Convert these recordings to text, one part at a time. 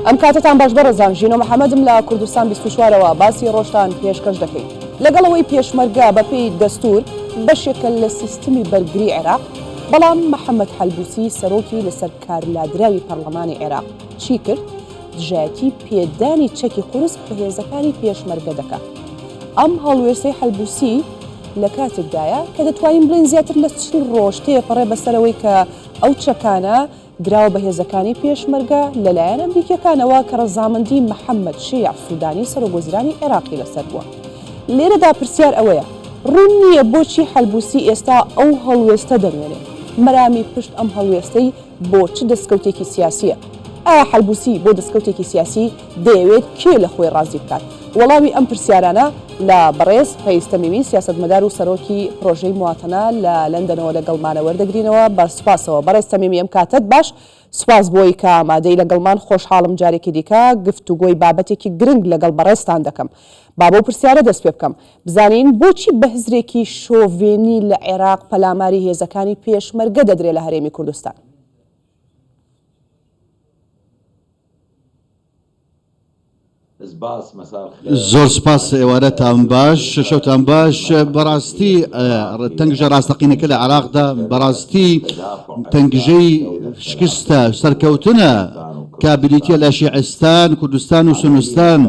ئەم کاتتان باش بەڕێزان ژینۆ محەممەدم لە کوردستان 24ەوە باسی ڕۆژتان پێشکەش دەکەین لەگەڵەوەی پێشمەرگە بەپێی دەستور بەشێکە لە سیستمی بەرگری عێراق بەڵام محەممەد حەلبوسی سەرۆکی لەسەر کارلادراوی پەرلەمانی عێراق چی کرد؟ دژایەتی پێدانی چەکی قورس بەهێزەکانی پێشمەرگە دەکات. ئەم هەڵوێستەی حەلبوسی لە کاتێکدایە کە دەتوانین بڵین زیاتر لە چل ڕۆژ تێپەڕێ بەسەرەوەی کە ئەو چەکانە دراوە بەهێزەکانی پێشمەرگە لەلایەن ئەمریکەکانەوە کە ڕەزامەندی محەممەد شیع سوودانی سەرۆکوەزیرانی عێراقی لەسەر بووە. لێرەدا پرسیار ئەوەیە ڕوون نییە بۆچی حەلبوسی ئێستا ئەو هەڵوێستە دەمێنێت. مەرامی پشت ئەم هەڵوێستەی بۆ چ دەستکەوتێکی سیاسیە؟ ئایا حەلبوسی بۆ دەستکەوتێکی سیاسی دەیەوێت کێ لە خۆی ڕازی بکات؟ وەڵامی ئەم پرسیارانە لە بەڕێز فەیزتەمیمی سیاسەتمەدار و سەرۆکی پرۆژەی مواتەنە لە لەندەنەوە لەگەڵمانە وەردەگرینەوە. بە سوپاسەوە بەڕێز تەمیمی ئەم کاتت باش، سوپاس بۆی کە ئامادەی لەگەڵمان خۆشحاڵم جارێکی دیکە گفتوگۆی بابەتێکی گرنگ لەگەڵ بەڕێزتان دەکەم. با بۆ پرسیارە دەست پێ بکەم بزانین بۆچی بەهزرێکی شۆڤێنی لە عێراق پەلاماری هێزەکانی پێشمەرگە دەدرێت لە هەرێمی کوردستان؟ زۆر سپاس ئێوارەتان باش، شەوتان باش. بەڕاستی تەنگژە ڕاستەقینەکە لە عێراقدا بەڕاستی تەنگژەی شکستە سەرکەوتنە کابلیتە لە شیعستان، کوردستان و سنووستان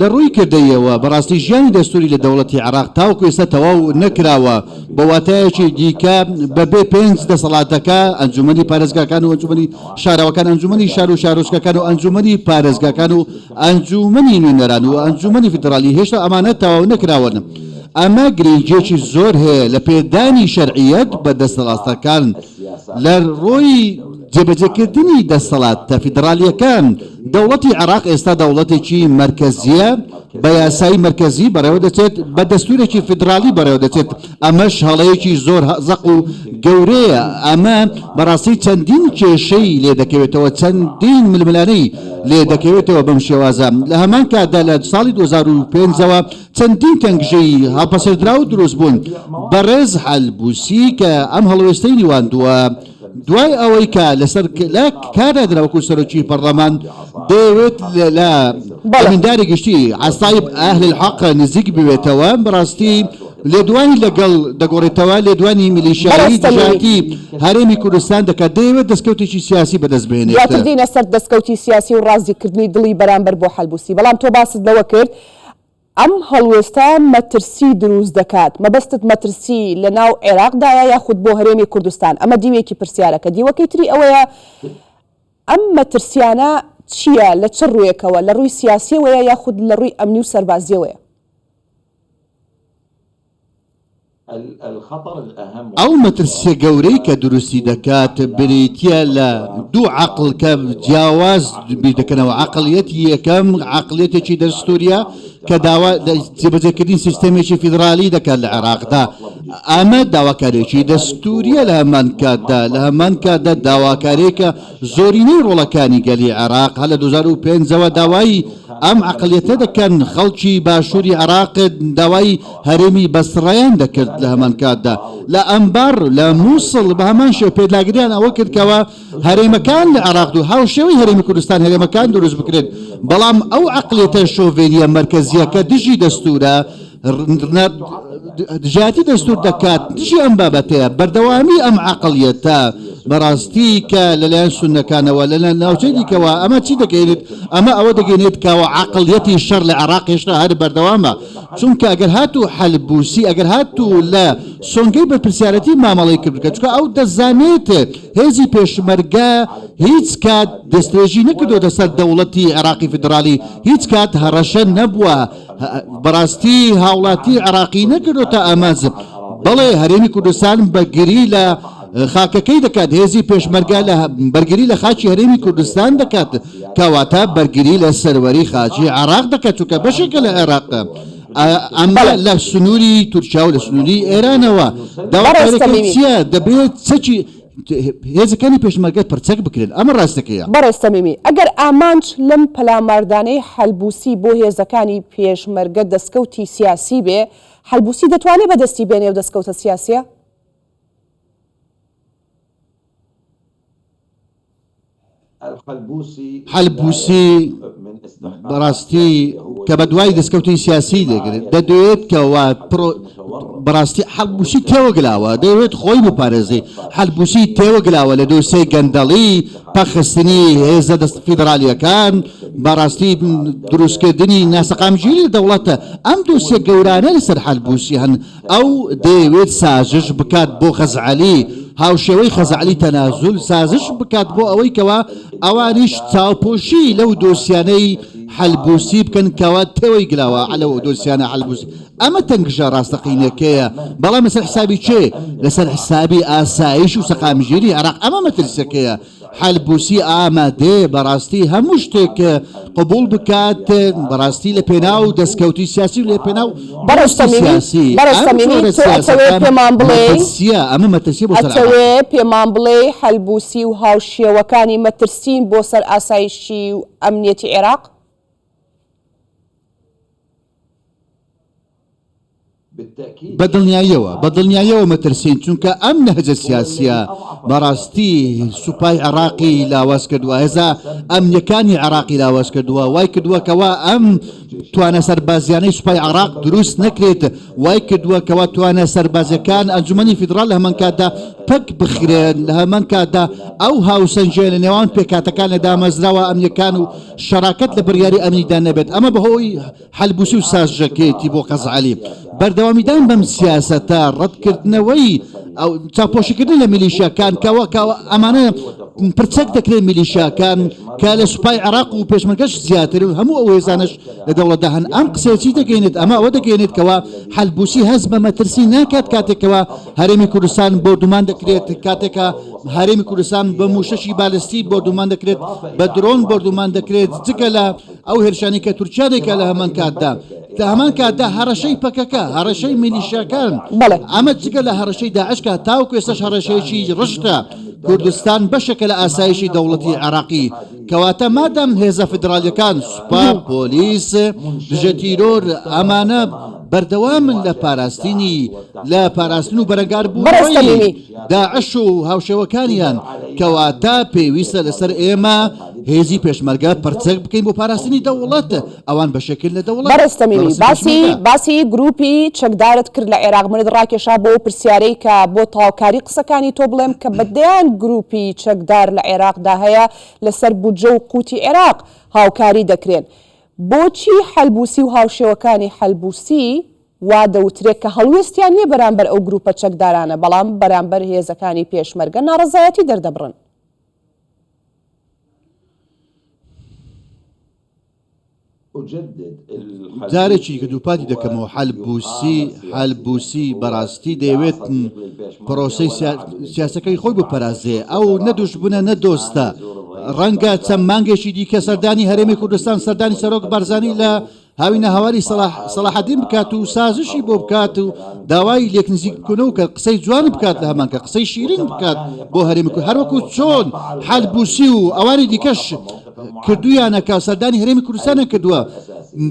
لە ڕووی کردەیەوە. بەڕاستی ژیانی دەستوری لە دەوڵەتی عێراق تاوەکو ئێستا تەواو نەکراوە بە واتایەکی دیکە بەبێ 5 دەسەڵاتەکە ئەنجومەنی پارێزگاکان و ئەنجومەنی شاراوەکان، ئەنجومەنی شار و شارۆچکەکان و ئەنجومەنی پارێزگاکان و ئەنجومەنی نوێنەران و ئەنجومەنی فیدرالی هێشتا ئەمانە تەواو نەکراون. ئەمە گرنگێکی زۆر هەیە لە پێدانی شەرعیەت بە دەسەڵاتەکان لە ڕۆی جێبەجێکردنی دەسەڵاتە فیدرالیەکان. دەوڵەتی عێراق ئێستا دەوڵەتێکی مرکزیە بە یاسایی مرکزی بەڕێوە دەچێت، بە دەستورێکی فیدرالی بەڕێوە دەچێت. ئەمەش هەڵەیەکی زۆر زەق و گەورەیە. ئەمە بەڕاستی چەندین کێشەی لێ دەکەوێتەوە، چەندین ململانەی لێ دەکەوێتەوە بەم شێوازە. لە هەمان کاتدا لە ساڵی 2005ەوە چەندین تەنگژەی هەڵپەسەردرا و دروست بوون. بەڕێز حەلبوسی کە ئەم هەڵوێستەی نیواندووە دوای ئەوەی کە لەسەر کارە درەوەکو سەرۆکی پەرلەمان دەیەوێت لە ئەمینداری گشتی عەستایب ئەهل الحەق نزیک بوێتەوە. بەڕاستی لێدوانی لەگەڵ دەگۆڕێتەوە، لێدوانی میلیشیایی دژایەتی هەرێمی کوردستان دەکات، دەیەوێت دەستکەوتێکی سیاسی بەدەست بهێنێت. یاکردینە سەر دەستکەوتی سیاسی و ڕازیکردنی دڵی بەرامبەر بۆ حەلبوسی. بەڵام تۆ باست لەوە کرد ئەم هەڵوێستە مەترسی دروست دەکات. مەبەستت مەترسی لە ناو عێراقدایە یاخود بۆ هەرێمی کوردستان؟ ئەمە دیوێکی پرسیارەکە. دیوەکەی تری ئەوەیە ئەم مەترسیانە چییە؟ لە چ ڕوویەکەوە؟ لە ڕووی سیاسیەوەیە یاخود لە ڕووی ئەمنی و سەربازیەوەیە؟ ئەو مەترسیە گەورەی کە دروستی دەکات بریتە لە دوو عەقڵ کە جیاواز بیردەکەنەوە. عەقڵیەتی یەکەم عەقڵیەتێکی دەستوریە کە داوا جێبەجێکردنی سیستەمێکی فیدرالی دەکات لە عێراقدا. ئەمە داواکارێکی دەستوریە لە هەمان کاتدا، لە هەمان کاتدا داواکارێکە زۆرینەی ڕۆڵەکانی گەلی عێراق هە لە 2005ەوە داوای ئەم عەقڵیەتە دەکەن. خەڵکی باشووری عێراق داوای هەرێمی بەسڕەیان دەکرد لە هەمان کاتدا. لە ئەمبار لە مووسڵ بە هەمان شێو پێداگریان ئەوە کردکەوە هەرێمەکان لە عێراق و هاوشێوەی هەرێمی کوردستان هەرێمەکان دروست بکرێت. بەڵام ئەو عەقڵیەتە شۆڤێنیە مرکزیە کە دژی دەستورە، دژایەتی دەستور دەکات، دژی ئەم بابەتەیە. بەردەوامی ئەم عەقڵیەتە بەڕاستی کە لەلایەن سوننەکانەوە لە ناوچەی دیکەوە ئەمە چی دەگەێنێت؟ ئەمە ئەوە دەگەێنێت کەەوە عەقڵیەتی شەڕ لە عێراق هێشتا هەر بەردەوامە. چونکە ئەگەر هاتوو حەلبوسی، ئەگەر هاتوو لە سۆنگەی بەرپرسیارەتی مامەڵەی کردکە، چونکە ئەو دەزانێت هێزی پێشمەرگە هیچ کات دەستێژی نەکردوتە سەر دەوڵەتی عێراقی فیدرالی، هیچ کات هەڕەشە نەبووە، بەڕاستی هاوڵاتی عێراقی نەکردوتە ئەمەز. بەڵێ هەرێمی کوردستان بەرگری لە خاکەکەی دەکات، هێزی پێشمەرگە لە بەرگری لە خاچی هەرێمی کوردستان دەکات، کەواتە بەرگری لە سەروەری خاچی عێراق دەکات، چونکە بەشێکە لە عێراقە. ئەمە لە سنووری تورکیا و لە سنووری ئێرانەوە داواکاریەکەی چییە؟ دەبێت چەکی هێزەکانی پێشمەرگە پرچەک بکرێن. ئەمە ڕاستەکەیە. بەڕێز تەمیمی، ئەگەر ئامانج لەم پەلاماردانەی حەلبوسی بۆ هێزەکانی پێشمەرگە دەستکەوتی سیاسی بێ، حەلبوسی دەتوانێت بەدەستی بێنێ و دەستکەوتە سیاسیە؟ حلبوسی بەڕاستی کە بە دوای دەستکەوتی سیاسی دەگرێت دەدوێت کەوا بەڕاستی حەلبوسی تێوەگلاوە دەوێت خۆی بپارێزی حەلبوسی تێوەگلاوە لە دۆسەی گەندەڵی پەخستنی هێزە دەست فیدراالیەکان بەڕاستی دروستکردنی ناسەقامگیری دەوڵەتە ئەم دۆسیە گەورانە لەسەر حەلبوسی هەن ئەو دەیەوێت سازش بکات بۆ خەزعەلی هاوشێوەی خەزعەلی تەنازول سازش بکات بۆ ئەوەی کەوا ئەوانیش چاوپۆشی لەو دۆسیانەی حەلبوسی بکەن کەوا تێوەی گلاوە لەو دۆسیانە حەلبوسی ئەمە تەنگژە ڕاستەقینەکەیە بەڵام لەسەر حسابی چێ لەسەر حسابی ئاسایش و سەقامژێری عێراق ئەمە مەترسەکەیە حەلبوسی ئامادێ بەڕاستی هەموو شتێک قبول بکات بەڕاستی لە پێناو دەستکەوتی سیاسی و لە پێناو بەڕستەمینی پێمان بڵێ ئەمە مەترسی بۆ ئەتەوێ پێمان بڵێ حەلبوسی و هاوشێوەکانی مەترسین بۆ سەر ئاسایشی و ئەمنیەتی عێراق بەدڵنیاییەوە مەترسین چونکە ئەم نەهجە سیاسیە بەڕاستی سوپای عێراقی لاواز کردووە هێزا ئەمنیەکانی عێراقی لاواز کردووە وای کردووەکەوە ئەم توانە سەربازیانەی سوپای عێراق دروست نەکرێت وای کردووەکەوە توانە سەربازەکان ئەنجومەنی فیدراڵ لە هەمان کاتدا پەک بخرێن لە هەمان کاتدا ئەو هاوسەنجێ لە نێوان پێکاتەکان لە دامەزراوە ئەمنیەکان و شەراکەت لە بڕیاری ئەمنیدا نەبێت ئەمە بەهۆی حەلبوسی و سازژەکەیەتی بۆ خەزعەلی بەردەوامیدان بەم سیاسەتە ڕەتکردنەوەی ئەو چاپۆشیکردن لە میلیشیاکان کەوە ئەمانە پرچەک دەکرێت میلیشیاکان کە لە سوپای عێراق و پێشمەرگەش زیاتر و هەموو ئەو هێزانش لە دەوڵەتدا هەن ئەم قسەیەکی دەگەینێت ئەمە ئەوە دەگەێنێت کەوا حەلبوسی هەست بە مەترسی ناکات کاتێکەوە هەرێمی کوردستان بۆردومان دەکرێت کاتێکە هەرێمی کوردستان بە موشەشی بالستی بۆردومان دەکرێت بە درۆن بۆردومان دەکرێت جگە لە ئەو هێرشانی کە تورکیا دەکات لە هەمان کاتدا لە هەمان کاتدا هەڕەشەی پەکەکە هەڕەشەی میلیشیاکان ئەمە جگە لە هەڕەشەی داعشکە تاوکو ئێستاش هەڕەشەیەکی ڕشتە کوردستان بەشێکە لە ئاسایشی دەوڵەتی عێراقی کەواتە مادام هێزە فیدراالیەکان سوپا پۆلیس دژە تیرۆر ئەمانە بەردەوامن لە پاراستن و بەرەگاربوونەوەی داعش و هاوشێوەکانیان کەواتە پێویستە لەسەر ئێمە هێزی پێشمەرگە پرچەک بکەین بۆ پاراستنی دەوڵەت ئەوان بەشێکن لە دەوڵەت بەڕستەمینی باسی گروپی چەکدارت کرد لە عێراق منت ڕاکێشا بۆ پرسیارەی کە بۆ تاوکاری قسەکانی تۆ بڵێم کە بەدەیان گروپی چەکدار لە عێراقدا هەیە لەسەر بودجە و قوتی عێراق هاوکاری دەکرێن بۆچی حەلبوسی و هاوشێوەکانی حەلبوسی وا دەوترێت کە هەڵوێستیان نییە بەرامبەر ئەو گروپە چەکدارانە بەڵام بەرامبەر هێزەکانی پێشمەرگە ناڕەزایەتی دەردەبڕن جارێکی کە دووپاتی دەکەمەوە حەلبوسی بەڕاستی دەیەوێت پرۆسەی سیاسەکەی خۆی بپەرازێ ئەو نەدوش بوونە نەدۆستە ڕەنگە چەند مانگێکی دیکە سەردانی هەرێمی کوردستان سەردانی سەرۆک بارزانی لە هاوینە هەواری سەلاحەدین بکات و سازشی بۆ بکات و داوای لێکنزیکردنەوە کە قسەی جوان بکات لە هەمان کە قسەی شیرین بکات بۆ هەرێمی کوردستان هەروەکو چۆن حەلبوسی و ئەوانی دیکەش کردویانەکە سەردانی هەرێمی کوردستانە کردووە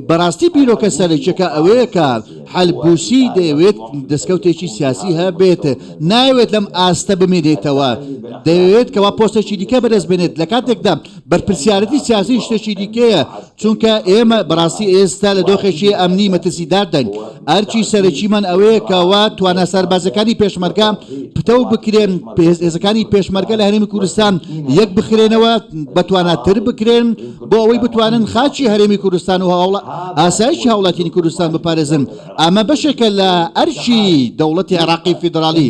بەڕاستی بیرۆکە سەرچەکە ئەوەیە کە حەلبوسی دەیەوێت دەستکەوتێکی سیاسی هەبێت ناوێت لەم ئاستە بمێنێتەوە دەوێت کەوا پۆستێکی دیکە بەدەست بێنێت لە کاتێکدا بەرپرسیارەتی سیاسی شتێکی دیکەیە چونکە ئێمە بەڕاستی ئێستا لە دۆخێکی ئەمنی مەترسیداردەن ئەرچی سەرچیمان ئەوەیە کەوا توانە سەربازەکانی پێشمەرگە پتەو بکرێن هێزەکانی پێشمەرگە لە هەرێمی کوردستان یەک بخرێنەوە بەتواناتر بکرێن بۆ ئەوەی بتوانن خاچی هەرێمی کوردستان و ئاسایشی هاوڵاتیانی کوردستان بپارێزن ئەمە بەشێکە لە ئەرچی دەوڵەتی عێراقی فیدراالی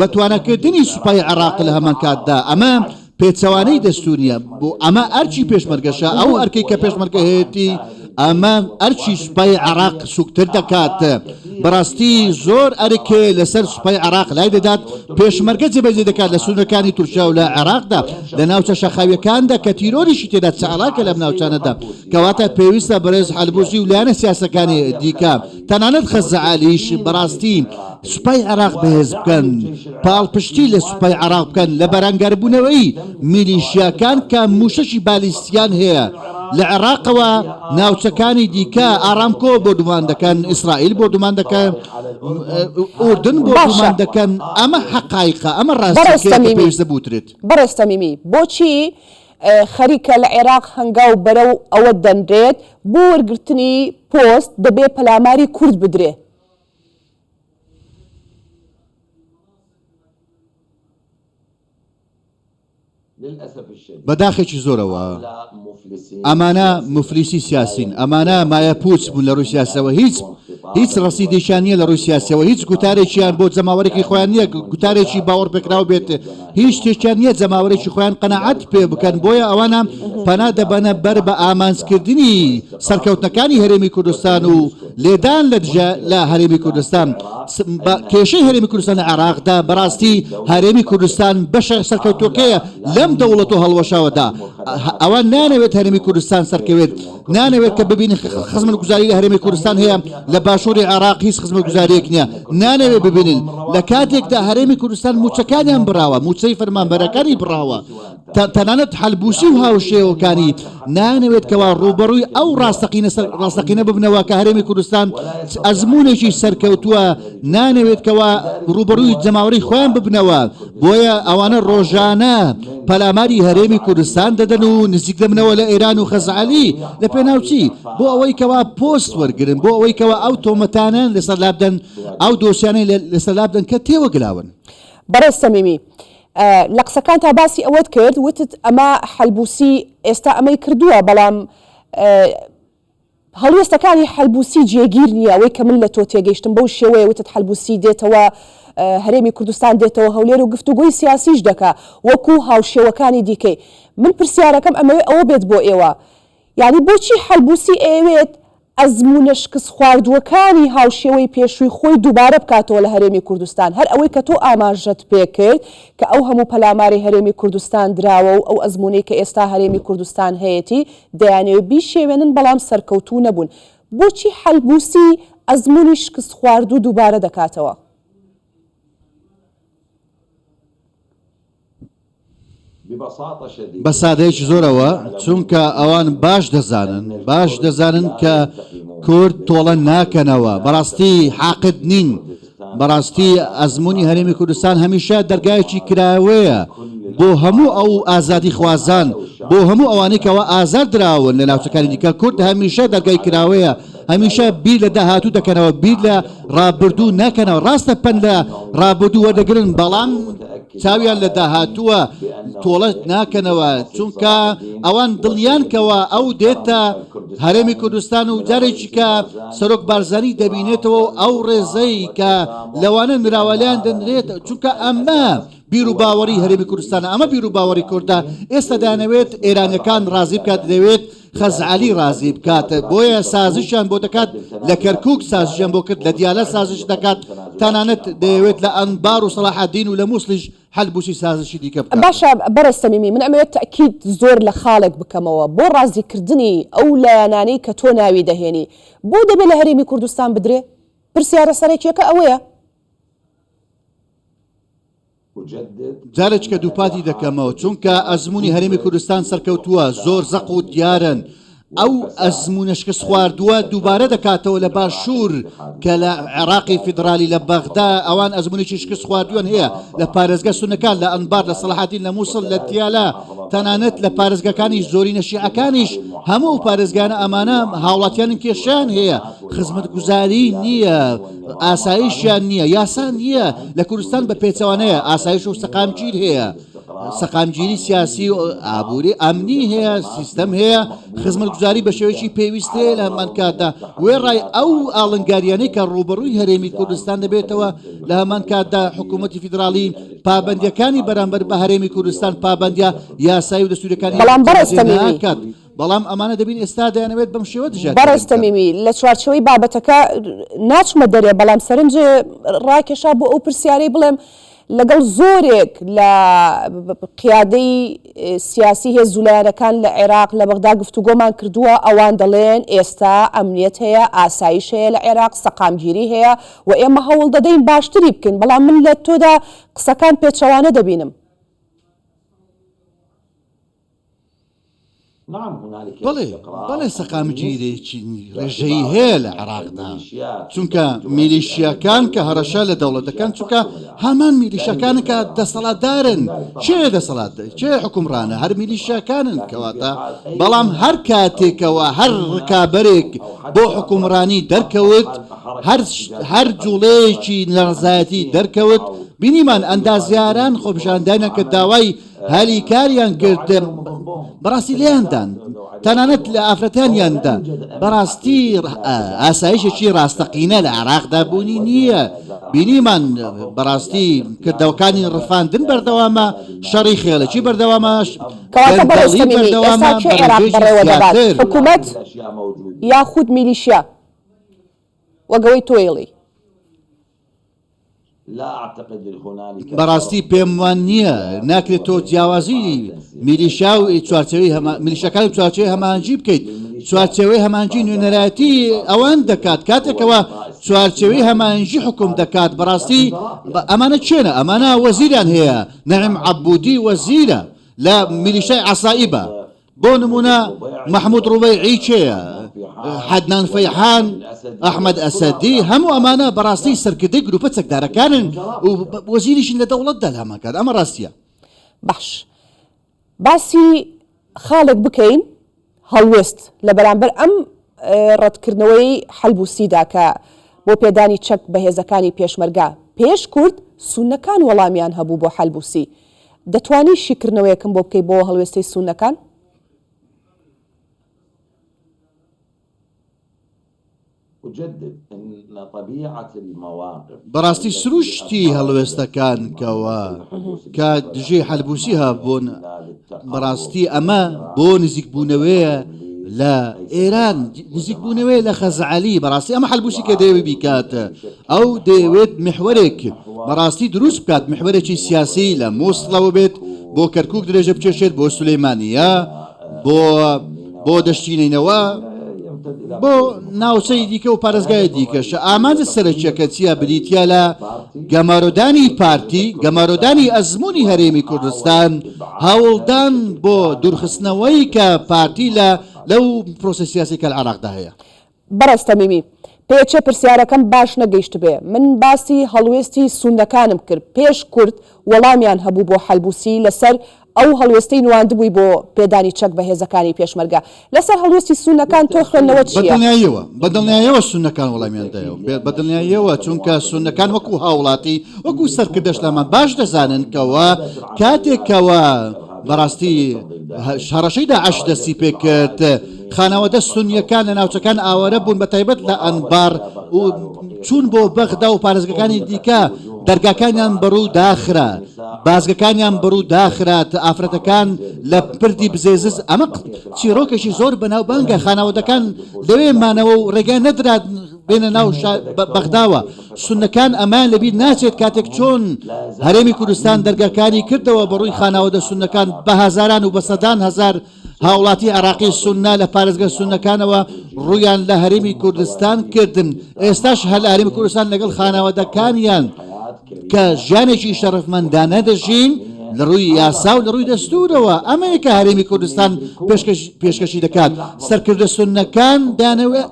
بەتوانەکردنی سوپای عێراق لە هەمان کاتدا ئەمە پێچەوانەی دەستوریە بۆ ئەمە ئەرچی پێشمەرگەشە ئەو ئەرکەی کە پێشمەرگە هەیەی ئەمە ئەرچی سوپای عێراق سوکتر دەکات بەڕاستی زۆر ئەرکێ لەسەر سوپای عێراق لای دەدات پێشمەرگە جێبەجێ دەکات لە سوونەکانی تورکیا و لە عێراقدا لە ناوچە شەخاویەکاندا کە تیرۆریشی تێدا چاڵاکە لەم ناوچانەدا کەواتە پێویستە بەڕێز حەلبوسی و لایەنە سیاسەکانی دیکە تەنانەت خەزعەلیش بەڕاستی سوپای عێراق بەهێز بکەن پاڵپشتی لە سوپای عێراق بکەن لە بەرامبەربوونەوەی میلیشیاکان کە موشەشی بالیستیان هەیە لە عێراقەوە ناوچەکانی دیکە ئارامکۆ بۆ دومان دەکەن، ئیسرائیل بۆ دومان دەکەن، ئوردن بۆ دومان دەکەن. ئەمە حقایقە، ئەمە ڕاستیەکە پێویستە بوترێت. بەڕێستە میمی، بۆچی خەریکە لە عێراق هەنگاو بەرەو ئەوە دەنرێت بۆ وەرگرتنی پۆست دەبێ پەلاماری کورد بدرێ؟ بەداخێکی زۆرەوە ئەمانە مفلیسی سیاسین، ئەمانە مایە پوچ بوون لە ڕووی سیاسەوە، هیچ ڕەسیدێکیان نییە لە ڕووی سیاسەوە، هیچ گوتارێکیان بۆ جەماوەرێکی خۆیان نییە، گوتارێکی باوەڕ پێکراو بێت، هیچ شتێکیان نییە جەماوەرێکی خۆیان قەناعەت پێ بکەن. بۆیە ئەوانە پەنا دەبەنە بەر بە ئامانجکردنی سەرکەوتنەکانی هەرێمی کوردستان و لێدان لە هەرێمی کوردستان. کێشەی هەرێمی کوردستان لە عێراقدا بەڕاستی هەرێمی کوردستان بەشە سەرکەوتوەکەیە لەم دەوڵەت و هەڵوەشاوەدا. ئەوە نانەوێت هەرێمی کوردستان سەرکەوێت، نانەوێت کە ببینی خزمەت گوزاری لە هەرێمی کوردستان هەیە، لە باشووری عێراق هیچ خزمەت گوزاریەک نییە، نانەوێت ببینن لە کاتێکدا هەرێمی کوردستان موچەکانیان بڕاوە، موچەی فەرمانبەرەکانی بڕاوە، تەنانەت هەلبوسی و هاوشێوەکانی نانەوێت کەوا ڕوبەڕووی ئەو ڕاستەقینە ببنەوە کە هەرێمی کوردستان ئەزمونێکی سەرکەوتووە، نانەوێت کەوا ڕوبەڕووی جەماوەری خۆیان ببنەوە. بۆیە ئەوانە ڕۆژانە پەلاماری هەرێمی کوردستان دەدەن و نزیک دەبنەوە لە ئێران و خەزعەلی لە پێناوچی، بۆ ئەوەی کەوا پۆست وەرگرن، بۆ ئەوەی کەوا ئەو تۆمەتانیان لەسەر لابدەن، ئەو دۆسیانەی لەسەر لابدەن کە تێوەگلاون. بەڕێستە میمی، لە قسەکان تا باسی ئەوەت کرد، وتت ئەمە حەلبوسی ئێستا ئەمەی کردووە، بەڵام هەڵوێستەکانی حەلبوسی جێگیر نییە. ئەوەی کە من لە تۆ تێگەیشتم بەو شێوەیە وتت حەلبوسی دێتەوە هەرێمی کوردستان دێتەوە هەولێر و گفتوگۆی سیاسیش دەکا وەکو هاوشێوەکانی دیکەی. من پرسیارەکەم ئەمەوێ ئەوە بێت بۆ ئێوە، یعنی بۆچی حەلبوسی ئەوێت ئەزمونە شکست خواردووەکانی هاوشێوەی پێشووی خۆی دووبارە بکاتەوە لە هەرێمی کوردستان، هەر ئەوەی کە تۆ ئاماژەت پێ کرد کە ئەو هەموو پەلاماری هەرێمی کوردستان دراوە و ئەو ئەزمونەی کە ئێستا هەرێمی کوردستان هەیەی دەیانەوێت بیشێوێنن بەڵام سەرکەوتوو نەبوون. بۆچی حەلبوسی ئەزمونی شکست خواردوو دووبارە دەکاتەوە؟ بە سادەیەکی زۆرەوە، چونکە ئەوان باش دەزانن کە کورد تۆڵە ناکەنەوە، بەڕاستی حاقد نین، بەڕاستی ئەزمموی هەرێمی کوردستان هەمیشە دەرگایەکی کراوەیە بۆ هەموو ئەو ئازادی خوازان، بۆ هەموو ئەوانەیەکەوە ئازاد دراون لە ناوچەکانی دیکە. کورد هەمیشە دەرگای کراوەیە، هەمیشە بیر لە داهاتوو دەکەنەوە، بیر لە ڕابردوو نەکەنەوە. ڕاستە پەن لە ڕابردوو وەردەگرن، بەڵام چاویان لە داهاتووە تۆڵە ناکەنەوە، چونکە ئەوان دڵیانکەوە ئەو دێتە هەرێمی کوردستان و جارێکی کە سەرۆک بارزانی دەبینێتەوە ئەو ڕێزەی کە لەوانە نراوەلیان دەنرێت، چونکە ئەمە بیر و باوەڕی هەرێمی کوردستانە، ئەمە بیر و باوەڕی کوردە. ئێستا دەیانەوێت ئێرانیەکان ڕازی بکات، دەوێت خەزعەلی ڕازی بکاتە، بۆیە سازشیان بۆ دەکات، لە کەرکووک سازشیان بۆ کرد، لە دیالە سازش دەکات، تەنانەت دەیەوێت لە ئەنبار و سەلاحەدین و لە مووسڵیش حەلبوسی سازشی دیکە بکات. باشە بەڕێستە میمی، من ئەمەوێت تەکید زۆر لە خاڵێک بکەمەوە بۆ ڕازیکردنی ئەو لایەنانەی کە تۆ ناوی دەهێنی. بۆ دەبێت لە هەرێمی کوردستان بدرێ؟ پرسیارە سەرەکیەکە ئەوەیە. جارێک کە دووپاتی دەکەمەوە، چونکە ئەزمموی هەرێمی کوردستان سەرکەوتووە، زۆر زەق و دیارن. ئەو ئەزمونە شکست خواردووە دووبارە دەکاتەوە لە باشوور کە لە عێراقی فیدرالی لە بەغدا ئەوان ئەزمونێکی شکست خواردووان هەیە لە پارێزگە سونەکان، لە ئەنبار، لە سەلاحەدین، لە مووسڵ، لە دیالە، تەنانەت لە پارێزگەکانی زۆری نەشیعەکانیش. هەموو پارێزگانە ئەمانە هاوڵاتیانن کێشیان هەیە، خزمەت گوزاری نییە، ئاسایشیان نییە، یاسان نییە. لە کوردستان بە پێچەوانەیە ئاسایش و سەقامگیر هەیە، سەقامگیری سیاسی و ئابووری ئەمنی هەیە، سیستەم هەیە، خزمەت گوزاری بە شێوەیەکی پێویستەیە لە هەمان کاتدا. وێ ڕای ئەو ئاڵنگاریانەی کە ڕوبەڕووی هەرێمی کوردستان دەبێتەوە لە هەمان کاتدا حکوومەتی فیدرالی پابەندیەکانی بەرامبەر بە هەرێمی کوردستان پابەندیە یاسایی و دەستوورەکانی ناکات. بەڵام ئەمانە دەبین ئێستا دەیانەوێت بەم شێوە دژات. بەڕێستە میمی، لە چوارچەوەی بابەتەکە ناچمە دەرێ، بەڵام سەرنج ڕاکێشا بۆ ئەو پرسیارەی بڵێم لەگەڵ زۆرێک لە قیادەی سیاسی هێزولایەنەکان لە عێراق لە بەغدا گفتوگۆمان کردووە، ئەوان دەڵێن ئێستا ئەمنیەت هەیە، ئاسایش هەیە لە عێراق، سەقامگیری هەیە و ئێمە هەوڵ دەدەین باشتری بکەین. بەڵام من لە تۆدا قسەکان پێچەوانە دەبینم. بەڵێ سەقامگیرێکی ڕێژەی هەیە لە عێراقدا چونکە میلیشیاکان کە هەڕەشە لە دەوڵەتەکان چونکە هەمان میلیشیاکان کە دەسەڵاتدارن چێ دەسەڵات چێ حکومڕانە هەر میلیشیاکانن کەواتە بەڵام هەر کاتێکەوە هەر ڕکابەرێک بۆ حکومڕانی دەرکەوت هەر جوڵەیەکی نەڕزایەتی دەرکەوت بینیمان ئەندازیاران خۆپیشاندانە کە داوای هەلی کاریان کرد بەڕاستی لێیاندان تەنانەت لە ئافرەتانیاندا بەڕاستی ئاسایشێکی ڕاستەقینە لە عێراقدا بوونی نییە بینیمان بەڕاستی کردەوەکانی ڕفاندن بەردەوامە شەڕی خێڵەکی بەردەوامەش کەواتە بەڕێستەمینی ئێستا چێ عێراق بەڕێوە دەبات حکوومەت یاخود میلیشیا وەگەوەی تۆیڵی بەڕاستی پێم وان نییە ناکرێت تۆ جیاوازی میلیشیا و میلیشەکانی چوارچێوەی هەمانجی بکەیت چوارچێوەی هەمانجی نوێنەرایەتی ئەوان دەکات کاتێکەوە چوارچێوەی هەمانجی حکوم دەکات بەڕاستی ئەمانە چێنە ئەمانە وەزیریان هەیە نەعیم عەبودی وەزیرە لە میلیشای عەسائیبە بۆ نمونە محمود ڕوبەیعی چێیە حەدنان فەیحان ئەحمەد ئەسەدی هەموو ئەمانە بەڕاستی سەرکردەی گروپە چەکدارەکانن و وەزیریشن لە دەوڵەتدا لە هەماکات ئەمە ڕاستیە باش باسی خاڵێک بکەین هەڵوێست لە بەرامبەر ئەم ڕەتکردنەوەی حەلبوسیدا کە بۆ پێدانی چەک بەهێزەکانی پێشمەرگا پێش کورد سونەکان وەڵامیان هەبوو بۆ حەلبوسی دەتوانی شیکردنەوەیەکم بۆ بکەی بۆ هەڵوێستەی سونەکان بەڕاستی سروشتی هەڵوێستەکان کەوە کە دژێ حەلبوسی هەبوون بەڕاستی ئەمە بۆ نزیکبوونەوەیە لە ئێران نزیکبوونەوەی لە خەزعەلی بەڕاستی ئەمە حەلبوسی کە دەیەوێت بیکاتە ئەو دەیەوێت محورێک بەڕاستی دروست بکات محورێکی سیاسی لە مووسڵەوە بێت بۆ کەرکووک درێژە بچێشێت بۆ سولەیمانیە بۆ دەشتینینەوە بۆ ناوچەی دیکە و پارێزگای دیکەش ئامانجە سەرچیەکە چیە بریتە لە گەمارۆدانی پارتی گەمارۆدانی ئەزمموی هەرێمی کوردستان هەوڵدان بۆ دوورخستنەوەی کە پارتی لەو پرۆسە سیاسی کە لە عێراقدا هەیە بەڕێستەمیمی پێچە پرسیارەکەم باش نەگەیشت بێ من باسی هەڵوێستی سونەکانم کرد پێش کورد وەڵامیان هەبوو بۆ حەلبوسی لەسەر ئەو هەڵوێستەی نواندبووی بۆ پێدانی چەک بەهێزەکانی پێشمەرگا لەسەر هەڵوێستی سونەکان تۆ خوێندنەوە چییە؟ بەدڵنیاییەوە سونەکان وەڵامیاندایەوە بەدڵنیاییەوە چونکە سونەکان وەکو هاوڵاتی وەکو سەرکردەش لەمان باش دەزانن کەوە کاتێکەوە بەڕاستی هەڕەشەی داعش دەستی پێ کرد خانەوەدە سونیەکان لە ناوچەکان ئاوارە بوون بە تایبەت لە ئەنبار و چوون بۆ بەغدا و پارێزگەکانی دیکە دەرگاکانیان بەڕوو داخرا بازگەکانیان بەڕوو داخرات ئافرەتەکان لە پردی بزێزز ئەمە چیرۆکێکی زۆر بەناوبانگە خانەوەدەکان لەوێ مانەوە و ڕێگای نەدرات بێنە ناو بەغداوە سونەکان ئەمان لەبیر ناچێت کاتێک چۆن هەرێمی کوردستان دەرگاکانی کردەوە بەڕووی خانەوەدە سونەکان بە هەزاران و بە سەدان هەزار هاوڵاتی عێراقی سونە لە پارێزگە سونەکانەوە ڕوویان لە هەرێمی کوردستان کردن ئێستاش هەل هەرێمی کوردستان لەگەڵ خانەوەدەکانیان کە ژیانێکی شەرەفمەندانە دەژین لە ڕووی یاسا و لە ڕووی دەستورەوە ئەمەیەکە هەرێمی کوردستان پێشکەشی دەکات سەرکردە سونەکان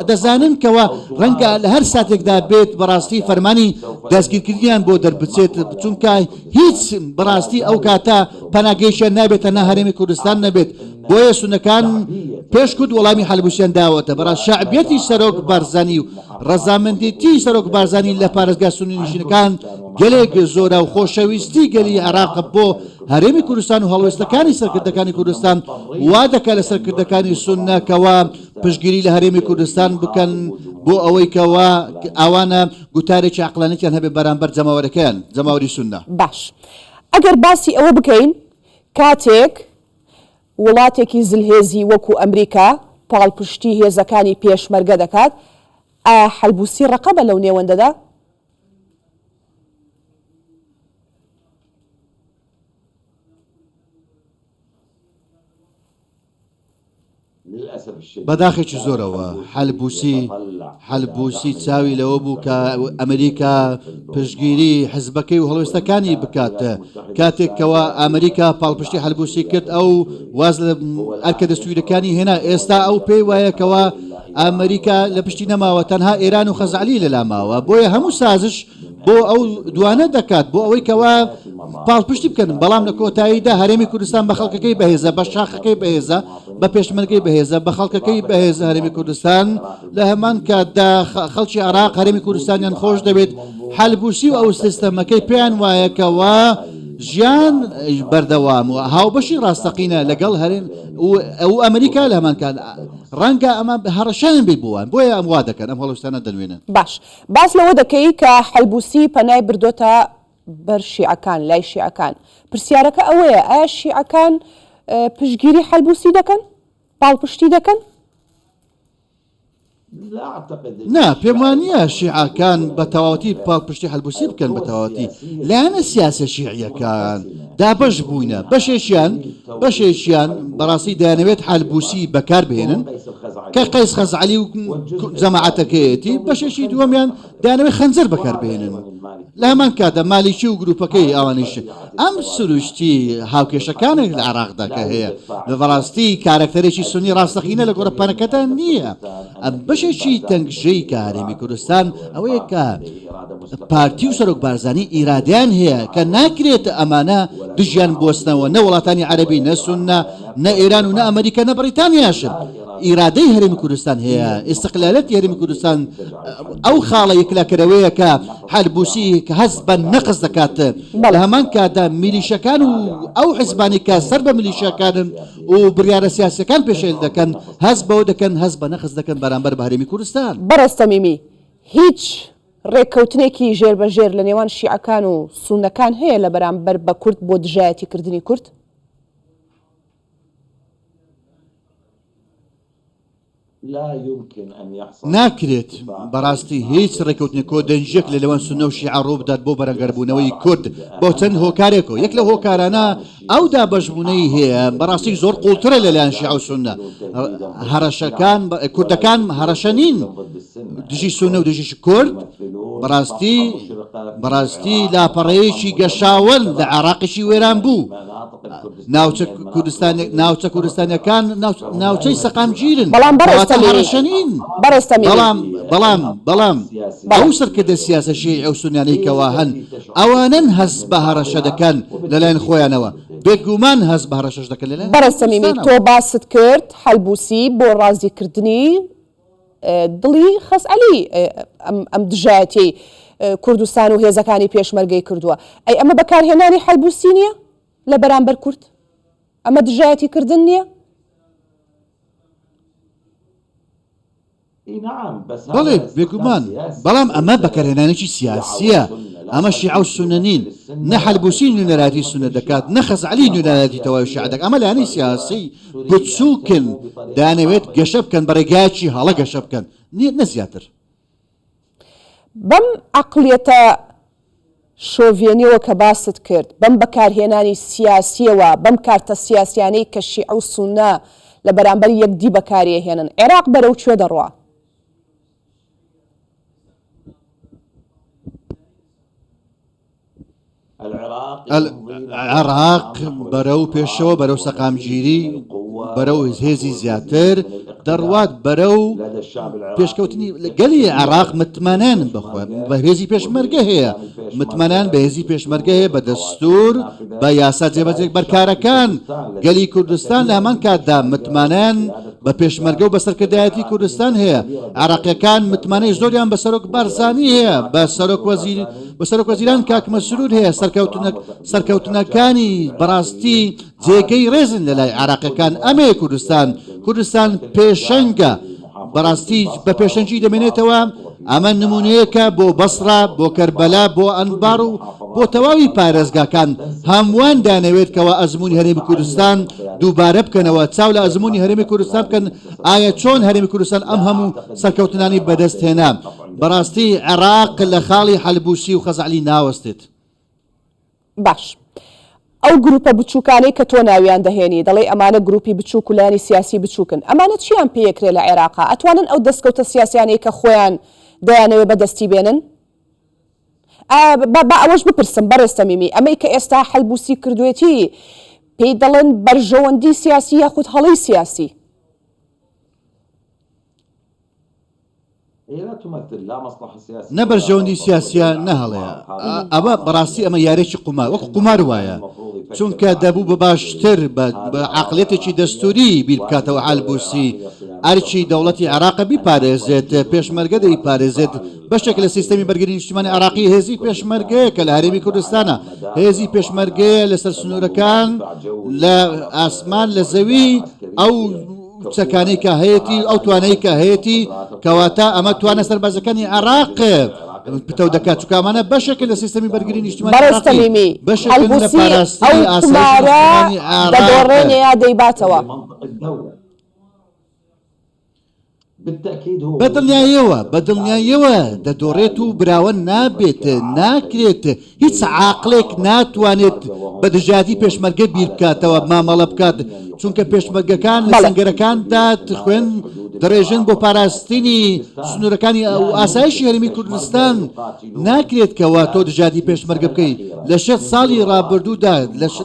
دەزانن کەوە ڕەنگە لە هەر ساتێکدا بێت بەڕاستی فەرمانی دەستگیرکردیان بۆ دەربچێت چونکە هیچ بەڕاستی ئەو کاتە پەناگەیشە نابێتە نە هەرێمی کوردستان نەبێت بۆیە سونەکان پێش کورد وەڵامی حەلبوسیان داوەتە بەڕاست شەعبیەتی سەرۆک بارزانی و ڕەزامەندێتی سەرۆک بارزانی لە پارێزگا سونی نشینەکان گەلێک زۆرە و خۆشەویستی گەلی عێراق بۆ هەرێمی کوردستان و هەڵوێستەکانی سەرکردەکانی کوردستان وا دەکات لە سەرکردەکانی سونەکەوە پشتگیری لە هەرێمی کوردستان بکەن بۆ ئەوەی کەوە ئەوانە گوتارێکی عەقلانیتیان هەبێت بەرامبەر جەماوەرەکەیان جەماوەری سونە باش ئەگەر باسی ئەوە بکەین کاتێک وڵاتێکی زلهێزی وەکو ئەمریکا پاڵپشتی هێزەکانی پێشمەرگە دەکات ئایا حەلبوسی ڕقەبە لەو نێوەندەدا؟ بەداخێکی زۆرەوە حەلبوسی چاوی لەوە بوو کە ئەمریکا پشتگیری حزبەکەی و هەڵوێستەکانی بکاتە کاتێکەوە ئەمریکا پاڵپشتی حەلبوسی کرد ئەو واز لە ئەرکە دەستوریەکانی هێنا ئێستا ئەو پێی وایەکەوە ئەمریکا لە پشتی نەماوە تەنها ئێران و خەزعلی لەلاماوە بۆیە هەموو سازش بۆ ئەو دوانە دەکات بۆ ئەوەی کەوا پاڵپشتی بکەن بەڵام لە کۆتاییدا هەرێمی کوردستان بە خەڵکەکەی بەهێزە بە شاخەکەی بەهێزە بە پێشمەرگەی بەهێزە بە خەڵکەکەی بەهێزە هەرێمی کوردستان لە هەمان کاتدا خەڵکی عێراق هەرێمی کوردستانیان خۆش دەبێت حەلبوسی و ئەو سیستەمەکەی پێیان وایەکەوە ژیان بەردەوام و هاوبەشی ڕاستەقینە لەگەڵ هەرێم ئەو ئەمریکا لە هەمان کات ڕەنگە ئەمە هەڕەشیان بێت بووان بۆیە ئەم وا دەکەن ئەم هەڵوێستانە دەنوێنن باش باس لەوە دەکەی کە حەلبوسی پەنای بردۆتە بەر شیعەکان لای شیعەکان پرسیارەکە ئەوەیە ئایا شیعەکان پشتگیری حەلبوسی دەکەن پاڵپشتی دەکەن نا پێم وانە شیعەکان بە تەواوەتی پاڵپشتی حەلبوسی بکەن بە تەواوەتی لایەنە سیاسە شیعیەکان دابەش بووینە بەشێکیان بەڕاستی دەیانەوێت حەلبوسی بەکار بهێنن کە قەیس خەزعەلی و جەماعەتەکەیەتی بەشێکی دووەمیان دەیانەوێت خەنجەر بەکار بهێنن لە هەمان کاتدا مالیکی و گروپەکەی ئەوانیش ئەم سروشتی هاوکێشەکانێک لە عێراقدا کە هەیە لە بەڕاستی کارکتەرێکی سونی ڕاستەقینە لە گۆڕەپانەکەدا نییە ئەم بەشێکی تەنگژەی کە هەرێمی کوردستان ئەوەیە کە پارتی و سەرۆک بارزانی ئیرادیان هەیە کە ناکرێت ئەمانە دژیان بۆستنەوە نە وڵاتانی عەرەبی نە سوننا نە ئێران و نە ئەمریکا نە بەریتانیاشن ئیرادەی هەرێمی کوردستان هەیە ئستقلالەتی هەرێمی کوردستان ئەو خاڵە یەکلاکەرەوەیە کە حەلبوسی کە هەست بە نەقز دەکات لە هەمان کاتدا میلیشەکان و ئەو حیزبانی کە سەر بە میلیشەکانن و بڕیارە سیاسەکان پێشێل دەکەن هەست بەوە دەکەن هەست بە نەقز دەکەن بەرامبەر بە هەرێمی کوردستان بەڕەستەمیمی هیچ ڕێککەوتنێکی ژێربەژێر لە نێوان شیعەکان و سونەکان هەیە لە بەرامبەر بە کورد بۆ دژایەتیکردنی کورد ناکرێت بەڕاستی هیچ ڕێکەوتنی کۆدەنجێک لە لەوان سونە و شیعە ڕوو بدات بۆ بەرەنگەربوونەوەی کورد بۆ چەند هۆکارێکەوە یەک لە هۆکارانە ئەو دابەشبوونەی هەیە بەڕاستی زۆر قوڵترە لەلایەن شیعە و سونە هەرەشەکان کوردەکان هەرەشە نین دژی سونە و دژی کورد بەڕاستی لاپەڕەیەکی گەشاوەن لە عێراقیشی وێران بوو ناوچە کوردستانیەکان ناوچەی سەقامگیرن بەڵام ئەو سەرکردە سیاسە شیعی ئەو سونیانەی کەوا هەن ئەوانن هەست بە هەڕەشە دەکەن لەلایەن خۆیانەوە بێگومان هەست بە هەڕەشەش دەکەن لەلایەن بەڕەستەمیمی تۆ باست کرد حەلبوسی بۆ ڕازیکردنی دڵی خەزعەلی ئەم دژایەتی کوردستان و هێزەکانی پێشمەرگەی کردووە ئەی ئەمە بەکارهێنانی حەلبوسی نییە لە بەرامبەر کورد ئەمە دژایەتیکردن نییە بەڵێ بێگومان بەڵام ئەمە بەکارهێنانێکی سیاسیە ئەمە شیعە و سونە نین نە حەلبوسی نوێنەراتی سونە دەکات نە خەزعەلی نوێنەراتی تەواوی شیعە دەکات ئەمە لایەنی سیاسی بچووکن دانەوێت گەشە بکەن بەڕێگایەکی هەڵە گەشە بکەن نە زیاتر بەم عەقڵیەتە شۆڤێنیەوە کە باست کرد بەم بەکارهێنانی سیاسیەوە بەم کارتە سیاسیانەی کە شیعە و سونە لە بەرامبەر یەکدی بەکارهێنن عێراق بەرەو کوێ دەڕوا عێراق بەرەو پێشەوە بەرەو سەقامگیری بەرەو هێزی زیاتر دەڕوات بەرەو پێشکەوتنی گەلی عێراق متمانان بخۆن بە هێزی پێشمەرگە هەیە متمانان بە هێزی پێشمەرگە هەیە بە دەستور بە یاسا جێبەجێ بەرکارەکان گەلی کوردستان لە هەمان کاتدا متمانان بە پێشمەرگە و بە سەرکردایەتی کوردستان هەیە عێراقیەکان متمانەی زۆریان بە سەرۆک بارزانی هەیە بە سەرۆک وەزیران کاک مەسرور هەیە سەرکەوتنەکانی بەڕاستی جێگەی ڕێزن لە لای عێراقیەکان ئەمەیە کوردستان پێشەنگە بەڕاستی بە پێشەنگی دەمێنێتەوە ئەمە نمونەیەکە بۆ بەسڕا بۆ کەربەلا بۆ ئەنبار و بۆ تەواوی پارێزگاکان هەمووان دانەوێت کەەوە ئەزمموی هەرێمی کوردستان دووبارە بکەنەوە چاو لە ئەزمموی هەرێمی کوردستان بکەن ئایا چۆن هەرێمی کوردستان ئەم هەموو سەرکەوتنانی بەدەست هێنا بەڕاستی عێراق لە خاڵی حەلبوسی و خەزعەلی ناوەستێت باش ئەو گروپە بچووکانەی کە تۆ ناویان دەهێنی دەڵێ ئەمانە گروپی بچووک و لایانی سیاسی بچووکن ئەمانە چیان پێیەکرێ لە عێراقا ئەتوانن ئەو دەستکەوتە سیاسیانەی کە خۆیان دەیانەوێ بەدەستی بێنن با ئەوەش بپرسم بەڕێز تەمیمی ئەمەی کە ئێستا هەڵبووسی کردوێتی پێی دەڵێن بەرژەوەندی سیاسی یاخود هەڵەی سیاسی نەبەرژەوەندی سیاسیە نەهەڵەیە ئەوە بەڕاستی ئەمە یارێکی قومار وەک قومار وایە چونکە دەبوو بە باشتر بە عقلێتێکی دەستوری بیر بکاتەوە هەڵبووسی ئەرچی دەوڵەتی عێراق بیپارێزێت پێشمەرگە دەیپارێزێت بەشێک لە سیستەمی بەرگری نیشتیمانی عێراقی هێزی پێشمەرگەیە کە لە هەرێمی کوردستانە هێزی پێشمەرگەیە لەسەر سنوورەکان لە ئاسمان لە زەوی ئەو چەکانەی کە هەیەی ئەو توانەی کە هەیەی کەواتە ئەمە توانە سەربازەکانی عێراق پتە دەکات چکامانە بەشێکە لە سیستەمی بەرگری نیشتیمانی بەڕێستەمیمی هەڵبووسی ئەو قمارە دەدۆڕێنێ یا دەیباتەوە بەدڵنیاییەوە دەدۆڕێت و براوە نابێت ناکرێت هیچ عاقلێک ناتوانێت بە دژاتی پێشمەرگە بیر بکاتەوە مامەڵە بکات چونکە پێشمەرگەکان لە سەنگەرەکاندا خوێن دەڕێژن بۆ پاراستنی سنوورەکانی ئەو ئاسایشی هەرێمی کوردستان ناکرێت کەوا تۆ دژاتی پێشمەرگە بکەیت لە 6 ساڵی ڕابردوودا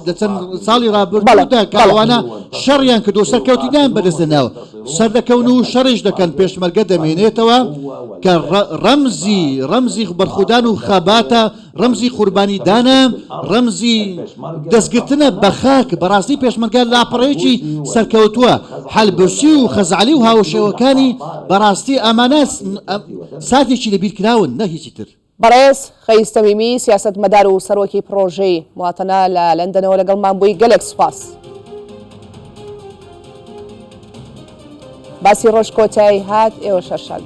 لە چەند ساڵی ڕابردوودا کاوانە شەڕیان کردو سەرکەوتیدان بەدەستێناوە سەردەکەون و شەڕیش دەکەن پێشمەرگە دەمێنێتەوە کە ڕەمزی بەرخودان و خەباتە ڕەمزی قوربانی دانە ڕەمزی دەستگرتنە بە خاک بەڕاستی پێشمەرگە لاپەڕەیەکی سەرکەوتووە هەڵبووسی و خەزعەلی و هاوشێوەکانی بەڕاستی ئەمانە ساتێکی لەبیرکراون نە هیچی تر. بەڕێز خەیس تەمیمی سیاسەتمەدار و سەرۆکی پرۆژەی مواتەنە لە لەندەنەوە لەگەڵمان بووی گەلێک سوپاس. باسی ڕۆژ کۆتایی هات ئێوە شەرشاد.